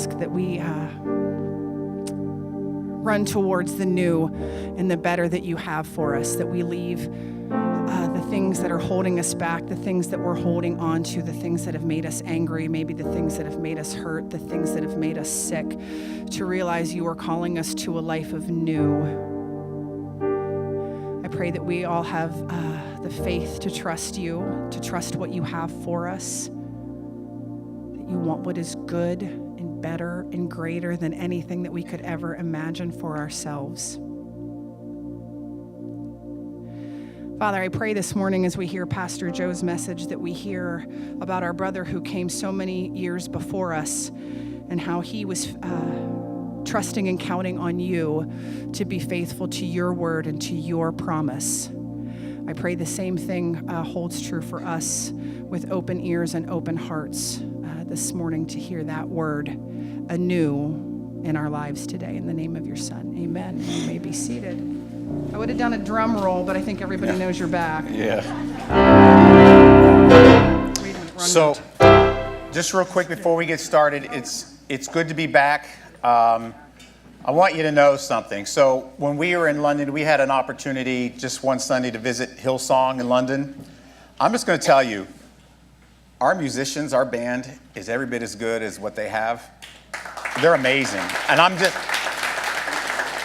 ask that we run towards the new and the better that you have for us, that we leave the things that are holding us back, the things that we're holding on to, the things that have made us angry, maybe the things that have made us hurt, the things that have made us sick, to realize you are calling us to a life of new. I pray that we all have the faith to trust you, to trust what you have for us, that you want what is good and better and greater than anything that we could ever imagine for ourselves. Father, I pray this morning as we hear Pastor Joe's message that we hear about our brother who came so many years before us and how he was trusting and counting on you to be faithful to your word and to your promise. I pray the same thing holds true for us with open ears and open hearts this morning to hear that word anew in our lives today. In the name of your Son, amen. You may be seated. I would have done a drum roll, but I think everybody knows you're back. Yeah. So, just real quick before we get started, it's good to be back. I want you to know something. So, when we were in London, we had an opportunity just one Sunday to visit Hillsong in London. I'm just going to tell you, our musicians, our band, is every bit as good as what they have. They're amazing. And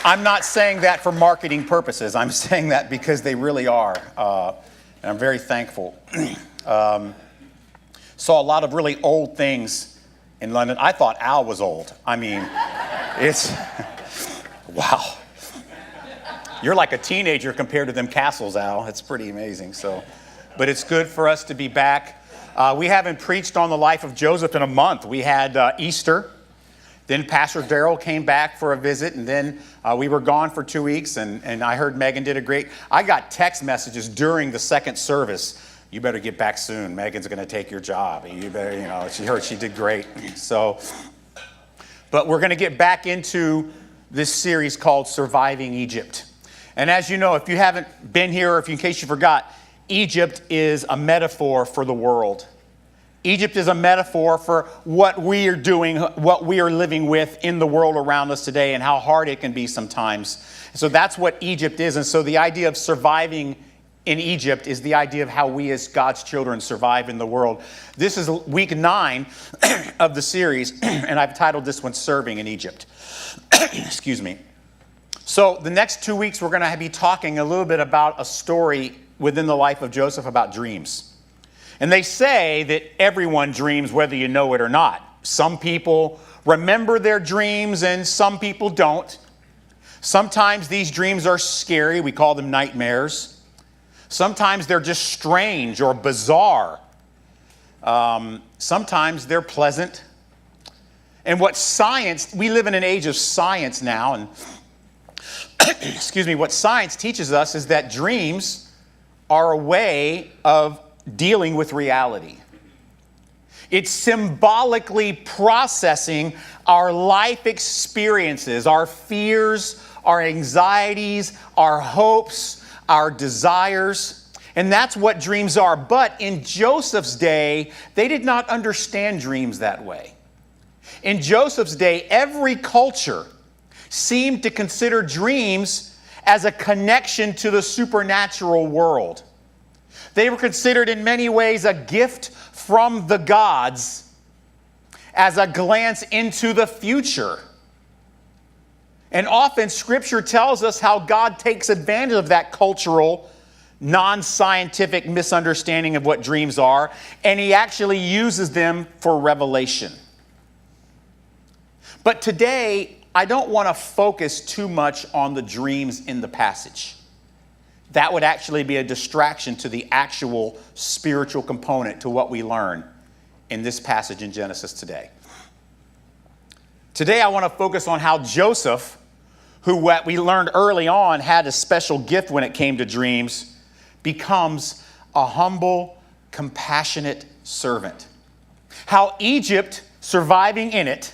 I'm not saying that for marketing purposes. I'm saying that because they really are. And I'm very thankful. Saw a lot of really old things in London. I thought Al was old. I mean, it's, wow. You're like a teenager compared to them castles, Al. It's pretty amazing. So, but it's good for us to be back. We haven't preached on the life of Joseph in a month. We had Easter. Then Pastor Darrell came back for a visit, and then we were gone for 2 weeks, and I heard Megan did a great. I got text messages during the second service. You better get back soon. Megan's going to take your job. You better, she heard she did great. So, but we're going to get back into this series called Surviving Egypt. And as you know, if you haven't been here, or in case you forgot, Egypt is a metaphor for the world. Egypt is a metaphor for what we are doing, what we are living with in the world around us today, and how hard it can be sometimes. So that's what Egypt is. And so the idea of surviving in Egypt is the idea of how we as God's children survive in the world. This is week 9 of the series, and I've titled this one Serving in Egypt. Excuse me. So the next 2 weeks, we're going to be talking a little bit about a story within the life of Joseph about dreams. And they say that everyone dreams whether you know it or not. Some people remember their dreams and some people don't. Sometimes these dreams are scary. We call them nightmares. Sometimes they're just strange or bizarre. Sometimes they're pleasant. And what science, we live in an age of science now, and excuse me, what science teaches us is that dreams are a way of dealing with reality. It's symbolically processing our life experiences, our fears, our anxieties, our hopes, our desires. And that's what dreams are. But in Joseph's day, they did not understand dreams that way. In Joseph's day, every culture seemed to consider dreams as a connection to the supernatural world. They were considered in many ways a gift from the gods as a glance into the future. And often Scripture tells us how God takes advantage of that cultural, non-scientific misunderstanding of what dreams are, and He actually uses them for revelation. But today, I don't want to focus too much on the dreams in the passage. That would actually be a distraction to the actual spiritual component to what we learn in this passage in Genesis today. Today I want to focus on how Joseph, who what we learned early on had a special gift when it came to dreams, becomes a humble, compassionate servant. How Egypt, surviving in it,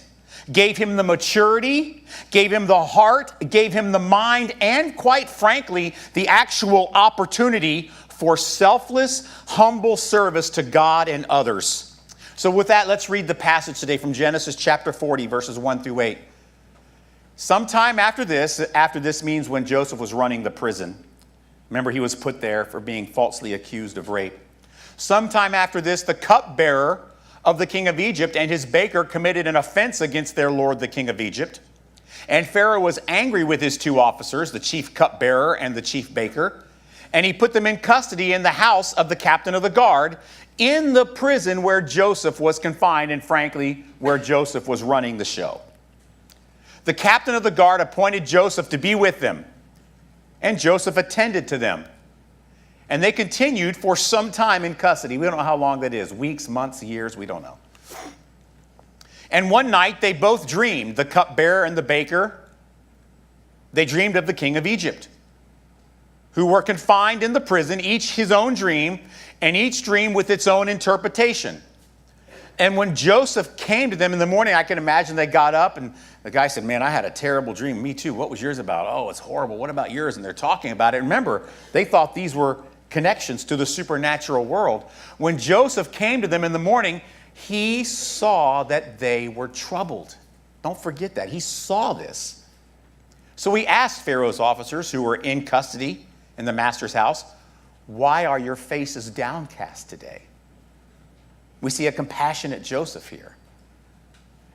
gave him the maturity, gave him the heart, gave him the mind, and quite frankly, the actual opportunity for selfless, humble service to God and others. So with that, let's read the passage today from Genesis chapter 40, verses 1 through 8. Sometime after this means when Joseph was running the prison. Remember, he was put there for being falsely accused of rape. Sometime after this, the cupbearer of the king of Egypt and his baker committed an offense against their lord, the king of Egypt. And Pharaoh was angry with his two officers, the chief cupbearer and the chief baker. And he put them in custody in the house of the captain of the guard, in the prison where Joseph was confined, and frankly, where Joseph was running the show. The captain of the guard appointed Joseph to be with them, and Joseph attended to them. And they continued for some time in custody. We don't know how long that is, weeks, months, years, we don't know. And one night they both dreamed, the cupbearer and the baker. They dreamed of the king of Egypt, who were confined in the prison, each his own dream, and each dream with its own interpretation. And when Joseph came to them in the morning, I can imagine they got up and the guy said, man, I had a terrible dream. Me too. What was yours about? Oh, it's horrible. What about yours? And they're talking about it. Remember, they thought these were connections to the supernatural world. When Joseph came to them in the morning, he saw that they were troubled. Don't forget that. He saw this. So he asked Pharaoh's officers who were in custody in the master's house, why are your faces downcast today? We see a compassionate Joseph here.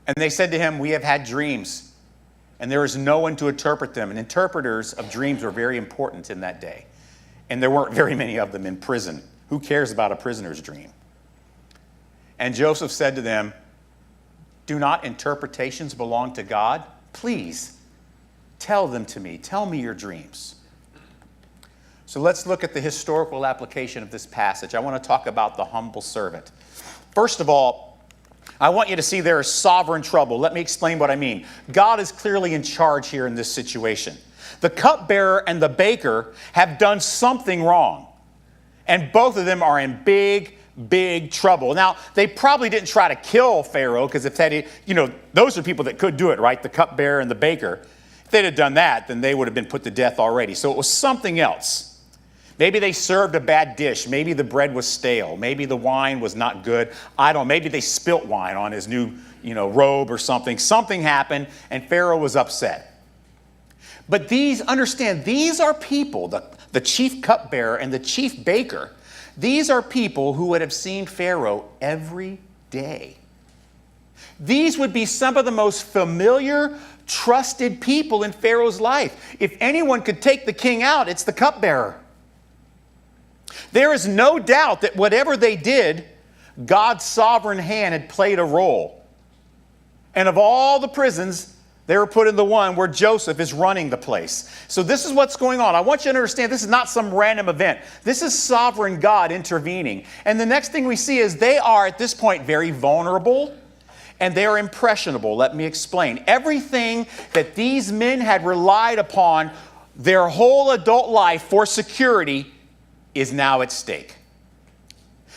And they said to him, we have had dreams, and there is no one to interpret them. And interpreters of dreams were very important in that day. And there weren't very many of them in prison. Who cares about a prisoner's dream? And Joseph said to them, do not interpretations belong to God? Please, tell them to me. Tell me your dreams. So let's look at the historical application of this passage. I want to talk about the humble servant. First of all, I want you to see there is sovereign trouble. Let me explain what I mean. God is clearly in charge here in this situation. The cupbearer and the baker have done something wrong, and both of them are in big trouble. Now, they probably didn't try to kill Pharaoh, because if they, those are people that could do it, right? The cupbearer and the baker. If they'd have done that, then they would have been put to death already. So it was something else. Maybe they served a bad dish. Maybe the bread was stale. Maybe the wine was not good. I don't know. Maybe they spilt wine on his new, robe or something. Something happened, and Pharaoh was upset. But understand, these are people, the chief cupbearer and the chief baker, these are people who would have seen Pharaoh every day. These would be some of the most familiar, trusted people in Pharaoh's life. If anyone could take the king out, it's the cupbearer. There is no doubt that whatever they did, God's sovereign hand had played a role. And of all the prisons, they were put in the one where Joseph is running the place. So this is what's going on. I want you to understand this is not some random event. This is sovereign God intervening. And the next thing we see is they are at this point very vulnerable and they are impressionable. Let me explain. Everything that these men had relied upon their whole adult life for security is now at stake.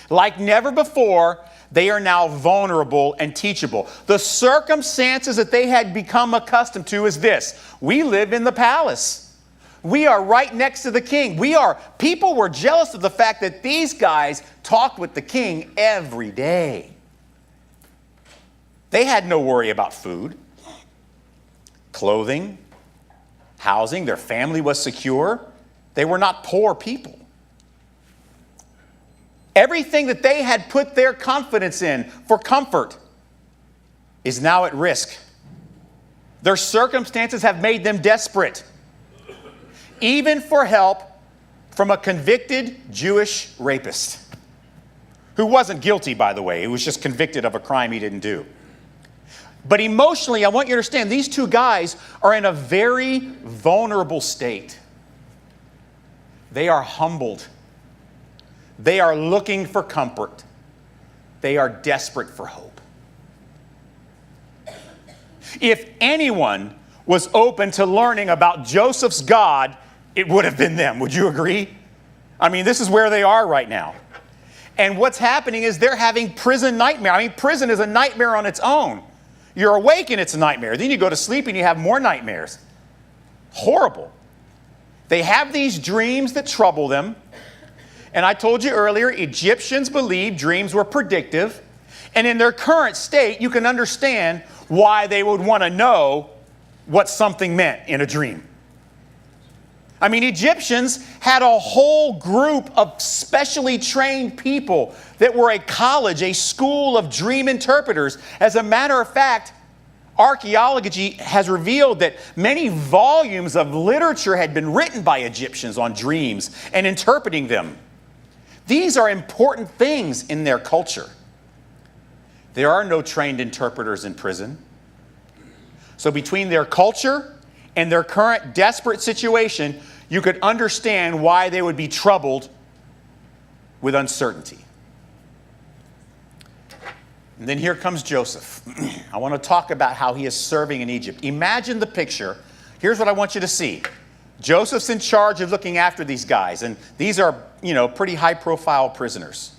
Like never before, they are now vulnerable and teachable. The circumstances that they had become accustomed to is this. We live in the palace. We are right next to the king. People were jealous of the fact that these guys talked with the king every day. They had no worry about food, clothing, housing. Their family was secure. They were not poor people. Everything that they had put their confidence in for comfort is now at risk. Their circumstances have made them desperate, even for help from a convicted Jewish rapist, who wasn't guilty, by the way. He was just convicted of a crime he didn't do. But emotionally, I want you to understand, these two guys are in a very vulnerable state. They are humbled. They are looking for comfort. They are desperate for hope. If anyone was open to learning about Joseph's God, it would have been them. Would you agree? I mean, this is where they are right now. And what's happening is they're having prison nightmare. I mean, prison is a nightmare on its own. You're awake and it's a nightmare. Then you go to sleep and you have more nightmares. Horrible. They have these dreams that trouble them. And I told you earlier, Egyptians believed dreams were predictive. And in their current state, you can understand why they would want to know what something meant in a dream. I mean, Egyptians had a whole group of specially trained people that were a college, a school of dream interpreters. As a matter of fact, archaeology has revealed that many volumes of literature had been written by Egyptians on dreams and interpreting them. These are important things in their culture. There are no trained interpreters in prison. So between their culture and their current desperate situation, you could understand why they would be troubled with uncertainty. And then here comes Joseph. I want to talk about how he is serving in Egypt. Imagine the picture. Here's what I want you to see. Joseph's in charge of looking after these guys, and these are, pretty high-profile prisoners.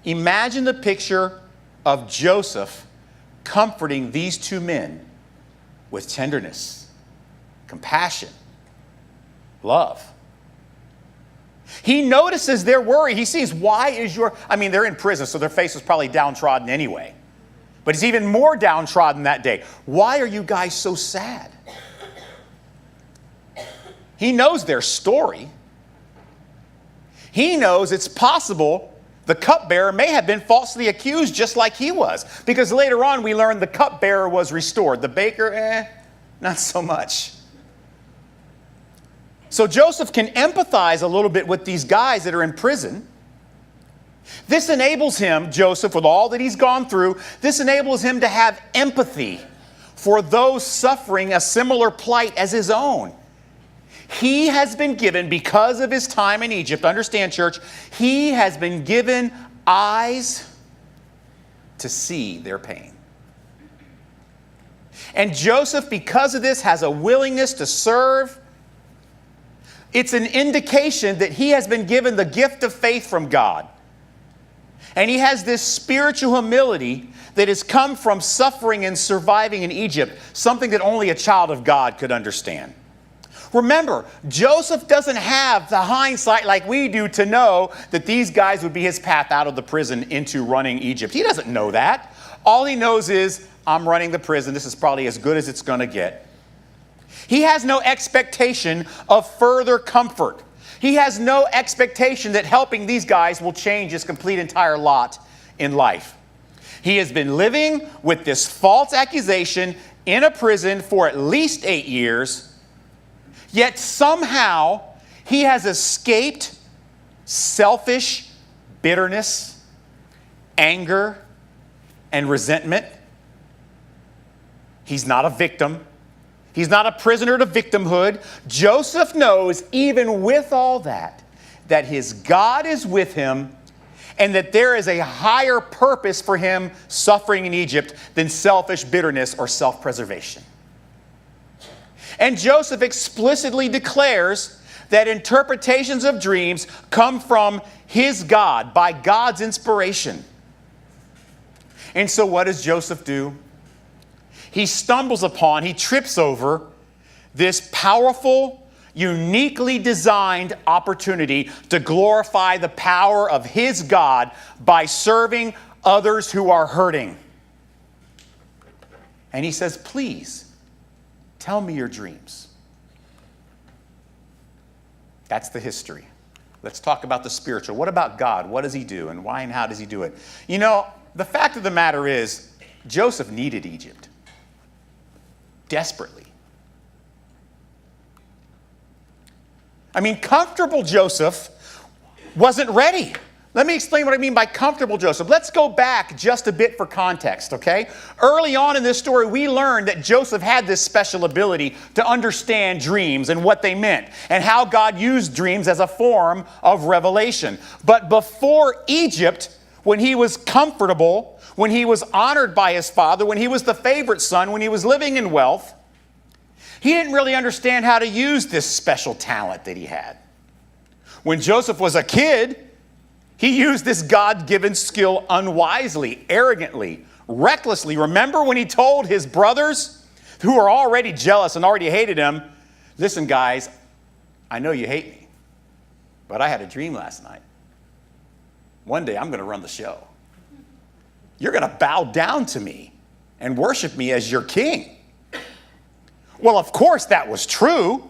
Imagine the picture of Joseph comforting these two men with tenderness, compassion, love. He notices their worry. He sees, they're in prison, so their face was probably downtrodden anyway. But it's even more downtrodden that day. Why are you guys so sad? He knows their story. He knows it's possible the cupbearer may have been falsely accused just like he was. Because later on we learned the cupbearer was restored. The baker, not so much. So Joseph can empathize a little bit with these guys that are in prison. This enables him, Joseph, with all that he's gone through, this enables him to have empathy for those suffering a similar plight as his own. He has been given, because of his time in Egypt, understand, church, he has been given eyes to see their pain. And Joseph, because of this, has a willingness to serve. It's an indication that he has been given the gift of faith from God. And he has this spiritual humility that has come from suffering and surviving in Egypt, something that only a child of God could understand. Remember, Joseph doesn't have the hindsight like we do to know that these guys would be his path out of the prison into running Egypt. He doesn't know that. All he knows is, I'm running the prison. This is probably as good as it's going to get. He has no expectation of further comfort. He has no expectation that helping these guys will change his complete entire lot in life. He has been living with this false accusation in a prison for at least 8 years, yet somehow he has escaped selfish bitterness, anger, and resentment. He's not a victim. He's not a prisoner to victimhood. Joseph knows, even with all that, that his God is with him and that there is a higher purpose for him suffering in Egypt than selfish bitterness or self-preservation. And Joseph explicitly declares that interpretations of dreams come from his God, by God's inspiration. And so what does Joseph do? He trips over this powerful, uniquely designed opportunity to glorify the power of his God by serving others who are hurting. And he says, please, tell me your dreams. That's the history. Let's talk about the spiritual. What about God? What does he do? And why and how does he do it? The fact of the matter is, Joseph needed Egypt. Desperately. Comfortable Joseph wasn't ready. Let me explain what I mean by comfortable Joseph. Let's go back just a bit for context, okay? Early on in this story, we learned that Joseph had this special ability to understand dreams and what they meant, and how God used dreams as a form of revelation. But before Egypt, when he was comfortable, when he was honored by his father, when he was the favorite son, when he was living in wealth, he didn't really understand how to use this special talent that he had. When Joseph was a kid, he used this God-given skill unwisely, arrogantly, recklessly. Remember when he told his brothers, who were already jealous and already hated him, listen guys, I know you hate me, but I had a dream last night. One day I'm going to run the show. you're going to bow down to me and worship me as your king. Well, of course that was true.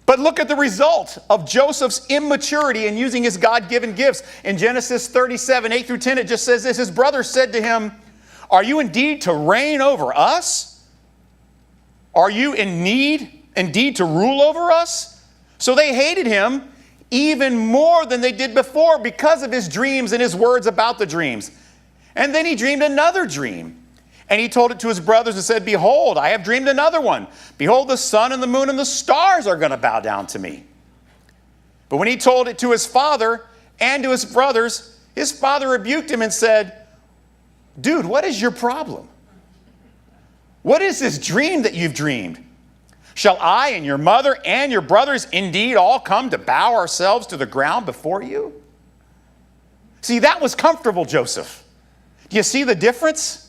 But look at the result of Joseph's immaturity in using his God-given gifts. In Genesis 37, 8 through 10, it just says this. His brothers said to him, are you indeed to reign over us? Are you indeed to rule over us? So they hated him even more than they did before because of his dreams and his words about the dreams. And then he dreamed another dream. And he told it to his brothers and said, behold, I have dreamed another one. Behold, the sun and the moon and the stars are going to bow down to me. But when he told it to his father and to his brothers, his father rebuked him and said, dude, what is your problem? What is this dream that you've dreamed? Shall I and your mother and your brothers indeed all come to bow ourselves to the ground before you? See, that was comfortable, Joseph. Do you see the difference?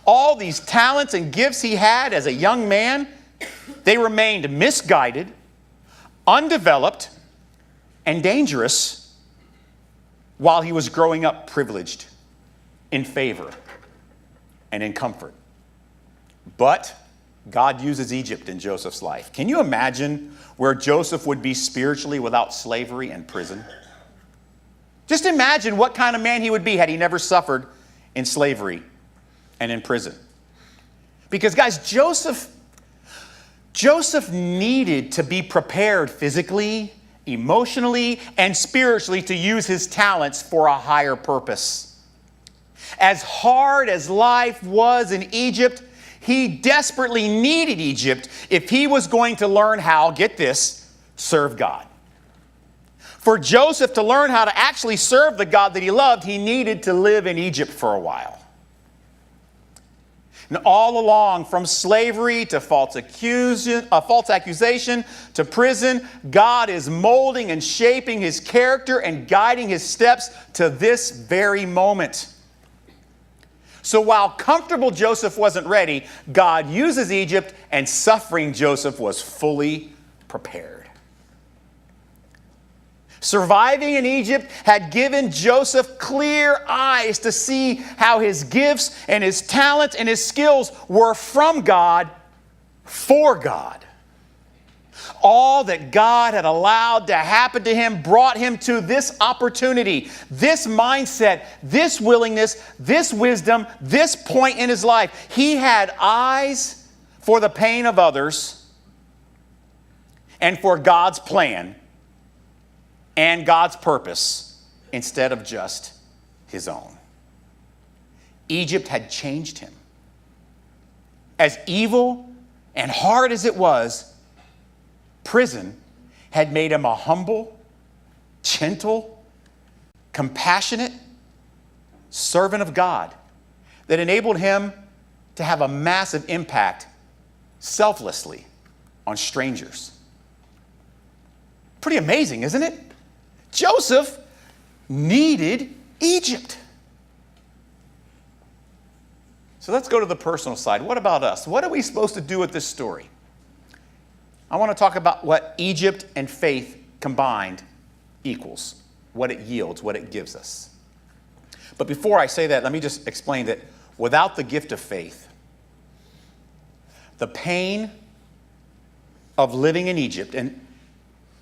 All these talents and gifts he had as a young man, they remained misguided, undeveloped, and dangerous while he was growing up privileged, in favor, and in comfort. But God uses Egypt in Joseph's life. Can you imagine where Joseph would be spiritually without slavery and prison? Just imagine what kind of man he would be had he never suffered in slavery and in prison. Because guys, Joseph needed to be prepared physically, emotionally, and spiritually to use his talents for a higher purpose. As hard as life was in Egypt, he desperately needed Egypt if he was going to learn how, get this, serve God. For Joseph to learn how to actually serve the God that he loved, he needed to live in Egypt for a while. And all along, from slavery to false accusation to prison, God is molding and shaping his character and guiding his steps to this very moment. So while comfortable Joseph wasn't ready, God uses Egypt, and suffering Joseph was fully prepared. Surviving in Egypt had given Joseph clear eyes to see how his gifts and his talents and his skills were from God, for God. All that God had allowed to happen to him brought him to this opportunity, this mindset, this willingness, this wisdom, this point in his life. He had eyes for the pain of others and for God's plan and God's purpose instead of just his own. Egypt had changed him. As evil and hard as it was, prison had made him a humble, gentle, compassionate servant of God that enabled him to have a massive impact selflessly on strangers. Pretty amazing, isn't it? Joseph needed Egypt. So let's go to the personal side. What about us? What are we supposed to do with this story? I want to talk about what Egypt and faith combined equals, what it yields, what it gives us. But before I say that, let me just explain that without the gift of faith, the pain of living in Egypt, and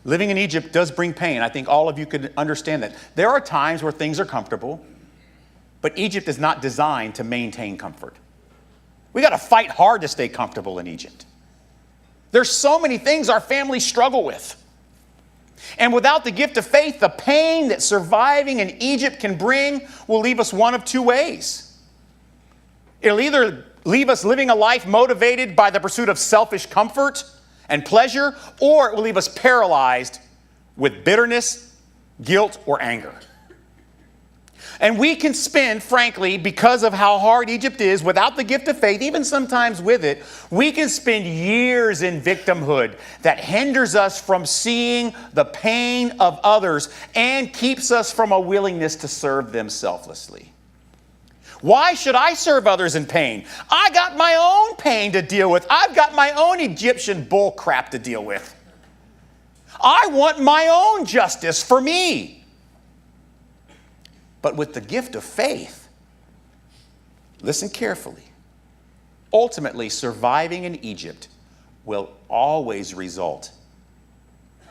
living in Egypt does bring pain. I think all of you could understand that. There are times where things are comfortable, but Egypt is not designed to maintain comfort. We got to fight hard to stay comfortable in Egypt. There's so many things our families struggle with. And without the gift of faith, the pain that surviving in Egypt can bring will leave us one of two ways. It'll either leave us living a life motivated by the pursuit of selfish comfort and pleasure, or it will leave us paralyzed with bitterness, guilt, or anger. And we can spend, frankly, because of how hard Egypt is, without the gift of faith, even sometimes with it, we can spend years in victimhood that hinders us from seeing the pain of others and keeps us from a willingness to serve them selflessly. Why should I serve others in pain? I got my own pain to deal with. I've got my own Egyptian bull crap to deal with. I want my own justice for me. But with the gift of faith, listen carefully, ultimately surviving in Egypt will always result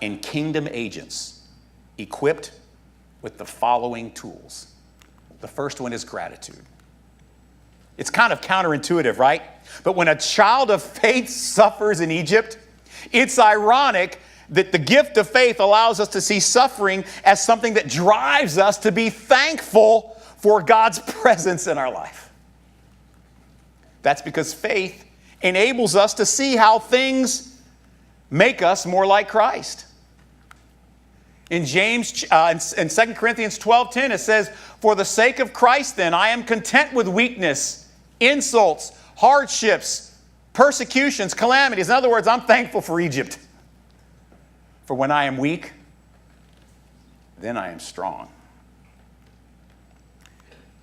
in kingdom agents equipped with the following tools. The first one is gratitude. It's kind of counterintuitive, right? But when a child of faith suffers in Egypt, it's ironic that the gift of faith allows us to see suffering as something that drives us to be thankful for God's presence in our life. That's because faith enables us to see how things make us more like Christ. In in 2 Corinthians 12:10, it says, "For the sake of Christ, then, I am content with weakness, insults, hardships, persecutions, calamities." In other words, I'm thankful for Egypt. For when I am weak, then I am strong.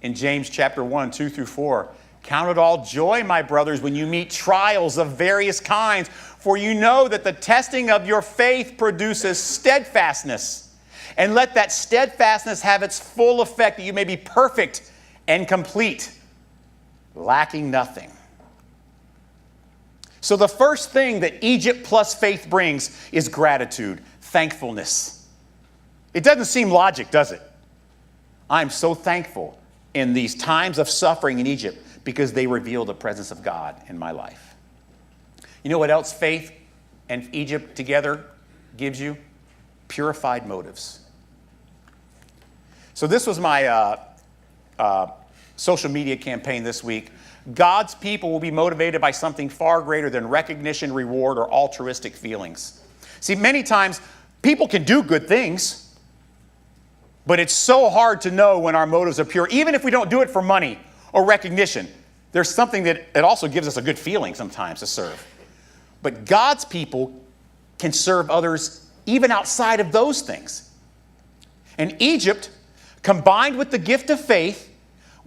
In James chapter 1, 2 through 4, "Count it all joy, my brothers, when you meet trials of various kinds, for you know that the testing of your faith produces steadfastness. And let that steadfastness have its full effect, that you may be perfect and complete, lacking nothing." So the first thing that Egypt plus faith brings is gratitude, thankfulness. It doesn't seem logic, does it? I'm so thankful in these times of suffering in Egypt because they reveal the presence of God in my life. You know what else faith and Egypt together gives you? Purified motives. So this was my social media campaign this week. God's people will be motivated by something far greater than recognition, reward, or altruistic feelings. See, many times people can do good things, but it's so hard to know when our motives are pure. Even if we don't do it for money or recognition, there's something that it also gives us a good feeling sometimes to serve. But God's people can serve others even outside of those things. And Egypt, combined with the gift of faith,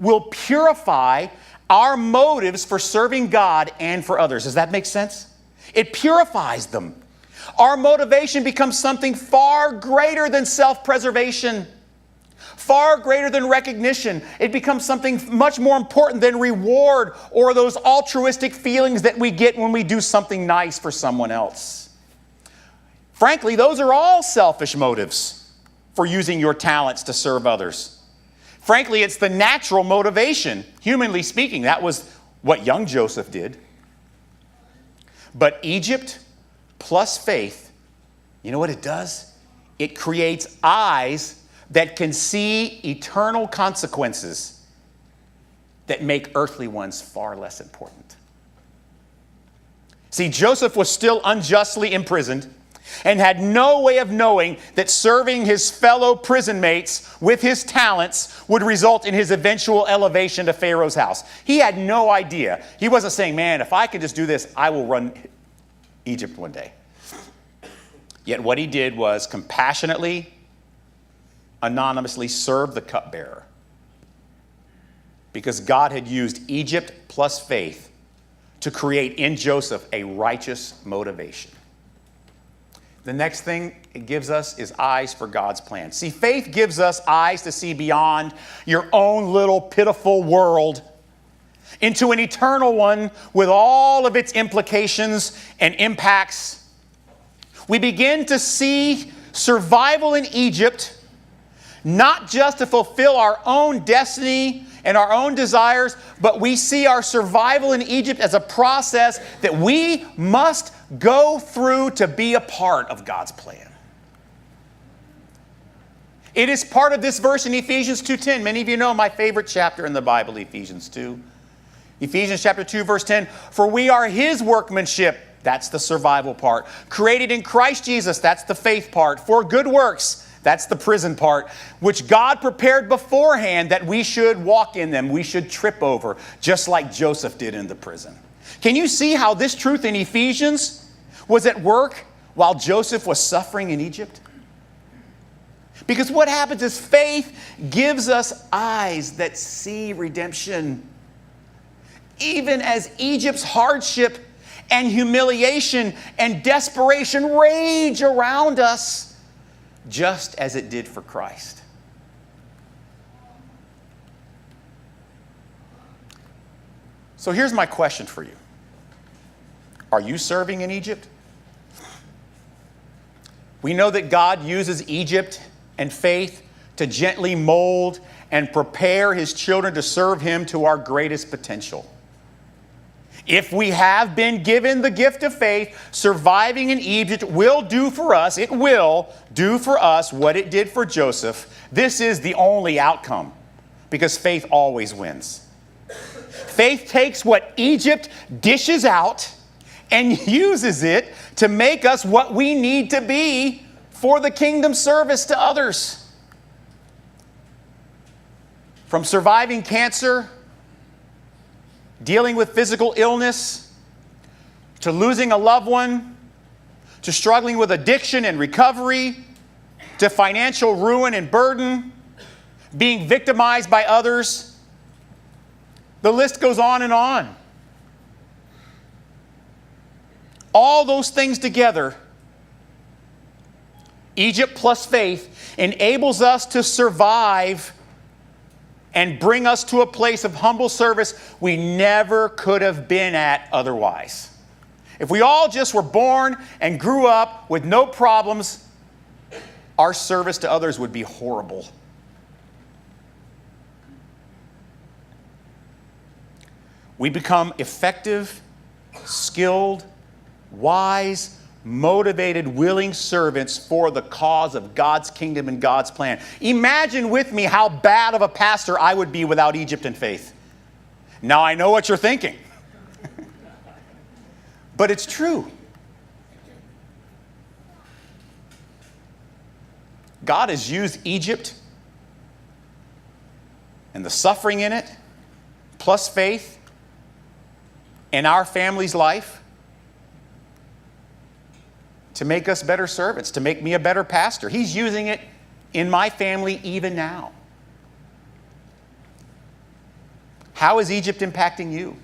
will purify our motives for serving God and for others. Does that make sense? It purifies them. Our motivation becomes something far greater than self-preservation, far greater than recognition. It becomes something much more important than reward or those altruistic feelings that we get when we do something nice for someone else. Frankly, those are all selfish motives for using your talents to serve others. Frankly, it's the natural motivation. Humanly speaking, that was what young Joseph did. But Egypt plus faith, you know what it does? It creates eyes that can see eternal consequences that make earthly ones far less important. See, Joseph was still unjustly imprisoned and had no way of knowing that serving his fellow prison mates with his talents would result in his eventual elevation to Pharaoh's house. He had no idea. He wasn't saying, man, if I can just do this, I will run Egypt one day. Yet what he did was compassionately, anonymously serve the cupbearer, because God had used Egypt plus faith to create in Joseph a righteous motivation. The next thing it gives us is eyes for God's plan. See, faith gives us eyes to see beyond your own little pitiful world into an eternal one with all of its implications and impacts. We begin to see survival in Egypt not just to fulfill our own destiny and our own desires, but we see our survival in Egypt as a process that we must go through to be a part of God's plan. It is part of this verse in Ephesians 2:10. Many of you know my favorite chapter in the Bible, Ephesians 2. Ephesians chapter 2, verse 10. "For we are his workmanship," that's the survival part, "created in Christ Jesus," that's the faith part, "for good works," that's the prison part, "which God prepared beforehand that we should walk in them," we should trip over, just like Joseph did in the prison. Can you see how this truth in Ephesians was at work while Joseph was suffering in Egypt? Because what happens is faith gives us eyes that see redemption. Even as Egypt's hardship and humiliation and desperation rage around us, just as it did for Christ. So here's my question for you. Are you serving in Egypt? We know that God uses Egypt and faith to gently mold and prepare his children to serve him to our greatest potential. If we have been given the gift of faith, surviving in Egypt will do for us, it will do for us what it did for Joseph. This is the only outcome, because faith always wins. Faith takes what Egypt dishes out and uses it to make us what we need to be for the kingdom service to others. From surviving cancer, dealing with physical illness, to losing a loved one, to struggling with addiction and recovery, to financial ruin and burden, being victimized by others. The list goes on and on. All those things together, Egypt plus faith, enables us to survive and bring us to a place of humble service we never could have been at otherwise. If we all just were born and grew up with no problems, our service to others would be horrible. We become effective, skilled, wise, motivated, willing servants for the cause of God's kingdom and God's plan. Imagine with me how bad of a pastor I would be without Egypt and faith. Now I know what you're thinking. But it's true. God has used Egypt and the suffering in it, plus faith, in our family's life, to make us better servants, to make me a better pastor. He's using it in my family even now. How is Egypt impacting you?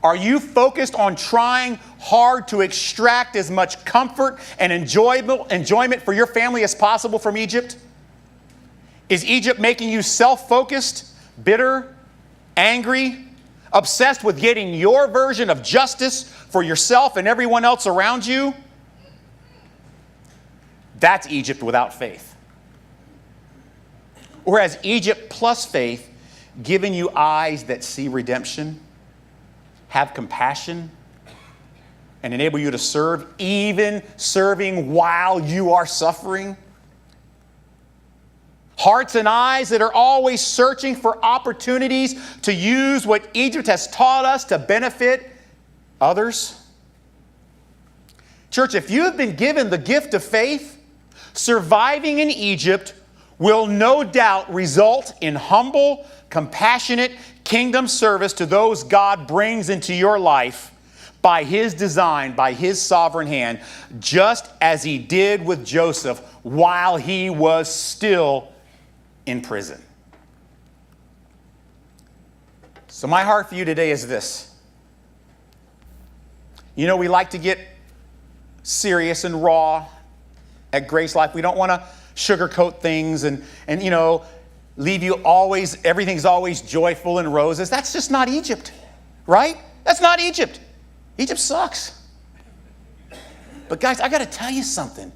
Are you focused on trying hard to extract as much comfort and enjoyment for your family as possible from Egypt? Is Egypt making you self-focused, bitter, angry, obsessed with getting your version of justice for yourself and everyone else around you? That's Egypt without faith. Or has Egypt plus faith given you eyes that see redemption, have compassion, and enable you to serve, even serving while you are suffering? Hearts and eyes that are always searching for opportunities to use what Egypt has taught us to benefit others. Church, if you have been given the gift of faith, surviving in Egypt will no doubt result in humble, compassionate kingdom service to those God brings into your life by his design, by his sovereign hand, just as he did with Joseph while he was still in prison. So my heart for you today is this. You know, we like to get serious and raw at GraceLife. We don't want to sugarcoat things and you know, leave you always, everything's always joyful and roses. That's just not Egypt, right? That's not Egypt. Egypt sucks. But guys, I got to tell you something.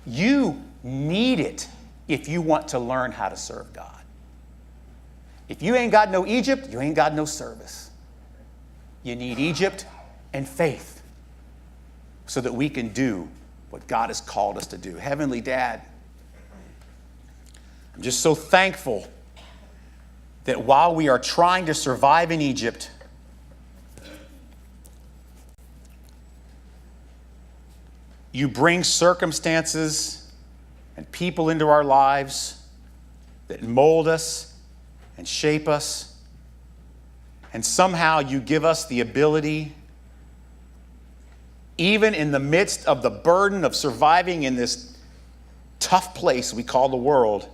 You need it if you want to learn how to serve God. If you ain't got no Egypt, you ain't got no service. You need Egypt and faith so that we can do what God has called us to do. Heavenly Dad, I'm just so thankful that while we are trying to survive in Egypt, you bring circumstances and people into our lives that mold us and shape us. And somehow you give us the ability, even in the midst of the burden of surviving in this tough place we call the world,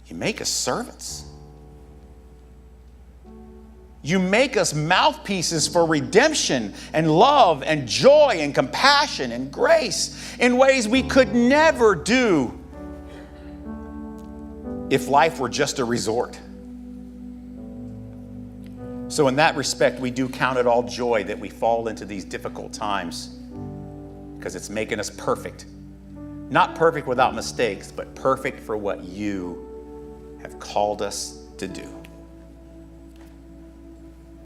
you make us servants. You make us mouthpieces for redemption and love and joy and compassion and grace in ways we could never do if life were just a resort. So in that respect, we do count it all joy that we fall into these difficult times, because it's making us perfect. Not perfect without mistakes, but perfect for what you have called us to do.